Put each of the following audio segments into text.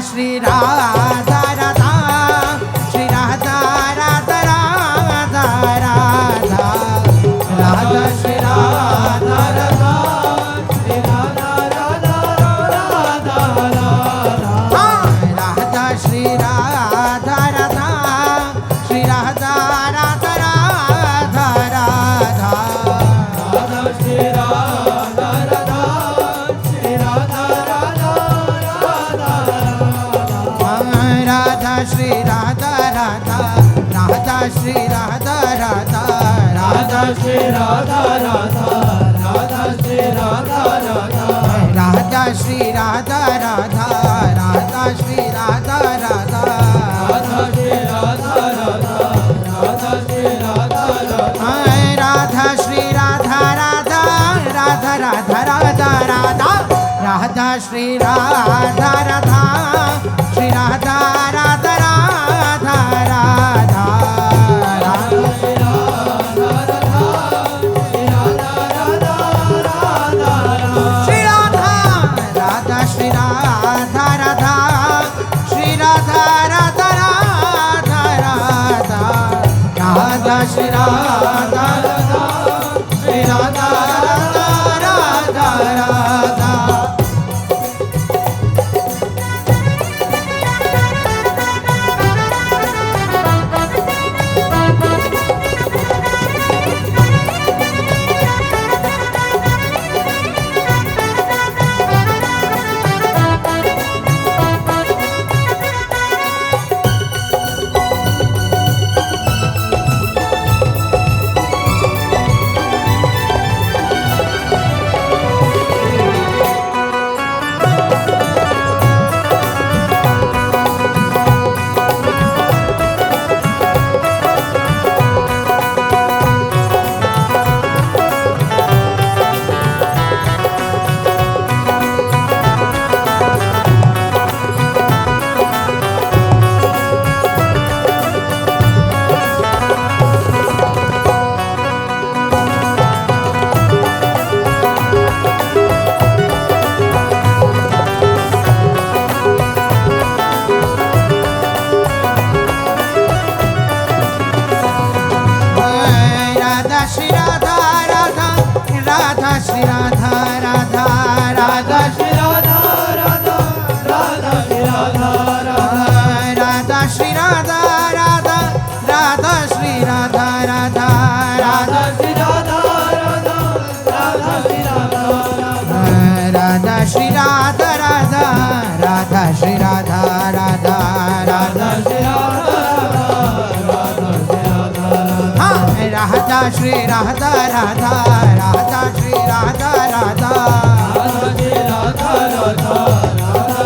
Shri Radha Radha Shri Radha Radha Radha Radha Radha Shri Radha Radha Shri Radha Radha Radha Radha Radha Shri Radha Radha Shri Radha Radha Radha Radha Radha Shri Radha Radha Shri Radha Radha Radha Radha Shri Radha Radha Radha Shri Radha Radha Radha Shri Radha Radha Radha Shri Radha Radha Radha Shri Radha Radha Radha Shri Radha Radha Radha Shri Radha Radha Radha Shri Radha Radha Radha Shri Radha Radha Radha Radha Radha Radha Radha Shri Radha Radha Shri Radha Radha Radha Radha Radha Shri Radha Radha Shri Radha Radha Radha Shri Radha Radha Shri Radha Radha Shri Radha Radha Radha Radha Radha Shri Radha Radha Shri Radha Radha Radha Radha Shri Radha Radha Radha Shri Radha Radha Radha Shri Radha Radha Radha Shri Radha Radha Radha Shri Radha Radha Radha Shri Radha Radha Radha Shri Radha Radha Shri Radha Radha Radha Shri Radha Radha Radha Shri Radha Radha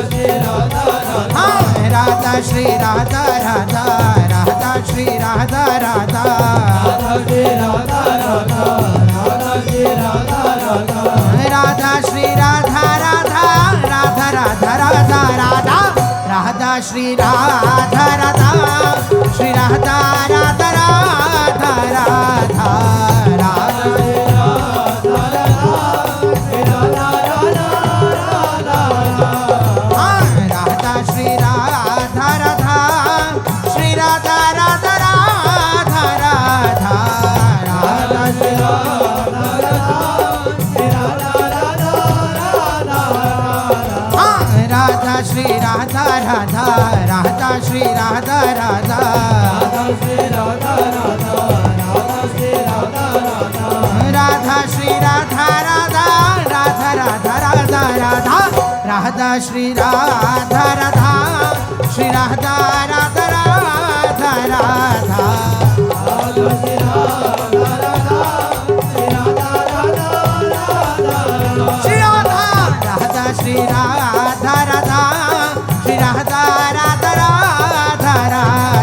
Shri Radha Radha Radha Shri Radha Radha Radha Shri Radha Radha Radha Shri Radha Radha Radha Shri Radha Radha Radha Radha Radha Radha Radha Shri Radha Radha Shri Radha Radha Radha Radha Radha Shri Radha Radha Shri Radha Radha Radha Radha Radha Shri Radha Radha Shri Radha Radha Radha Radha Shri Radha Radha Radha Shri Radha Radha Radha Shri Radha Radha Radha Radha Radha Radha Radha Shri Radha Radha Shri Radha Radha Radha Radha Shri Radha Radha Shri Radha Radha Shri Radha Radha Radha Radha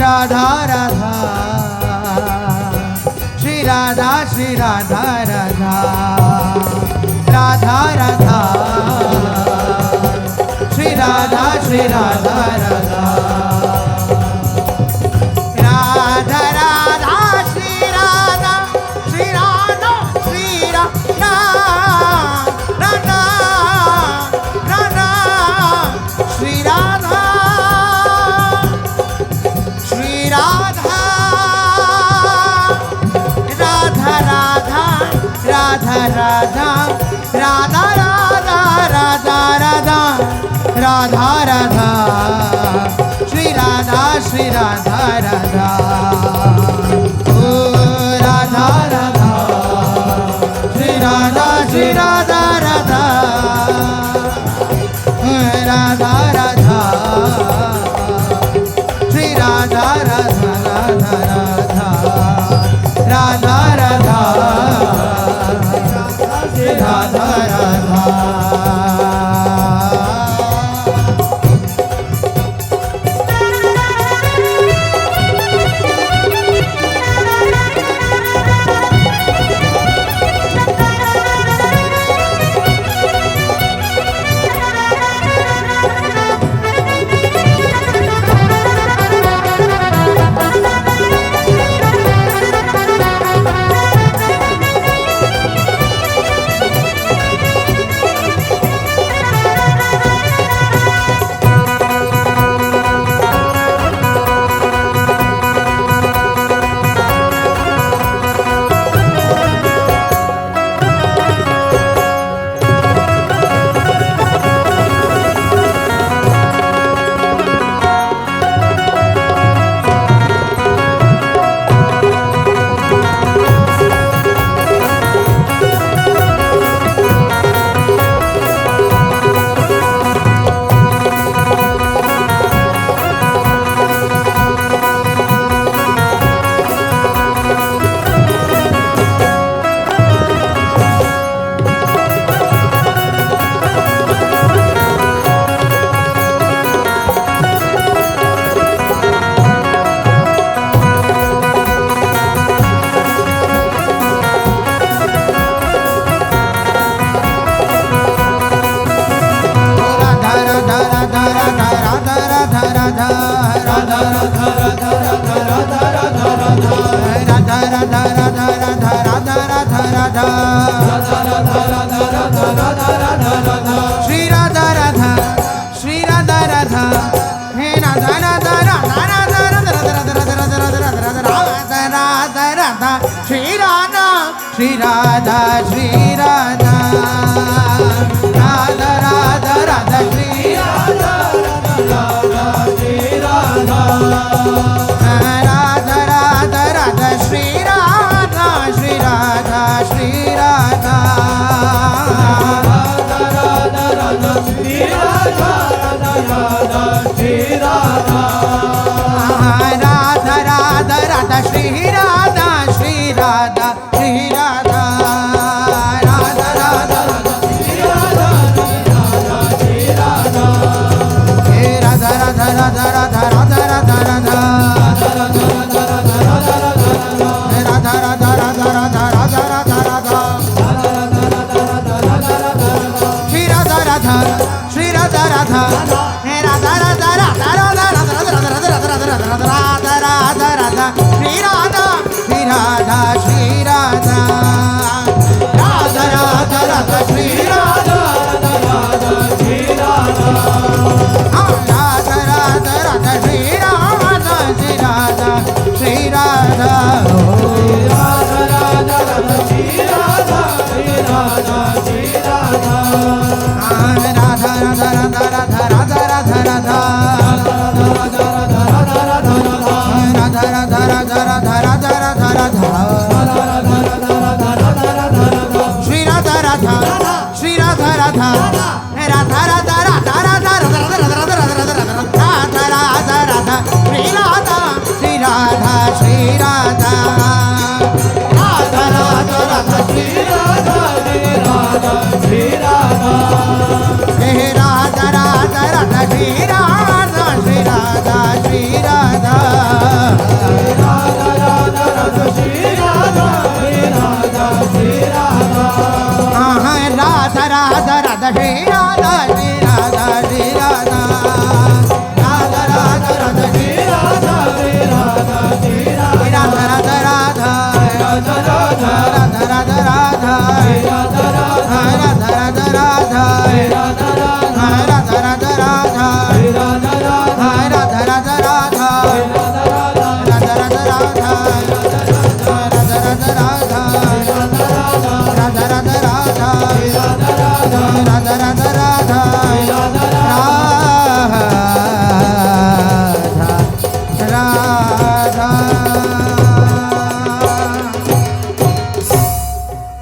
Radha Radha Shri Radha Radha Radha Radha Shri Radha Radha Radha Radha Radha Shri Radha Shri Radha Shri Radha Radha Radha Shri Radha Shri Radha Radha Radha Radha Radha Radha Radha Radha Radha Radha Shri Radha Radha ओ Radha Radha Shri Radha Radha Radha Radha Radha Shri Radha Radha Radha Radha Radha Shri Radha Radha Shri Radha Radha Shri Radha Radha हे Radha Radha Radha Radha Radha Radha Radha Radha Radha Radha Shri Radha Shri Radha Shri Radha Radha Radha Radha Shri Radha Radha Shri Radha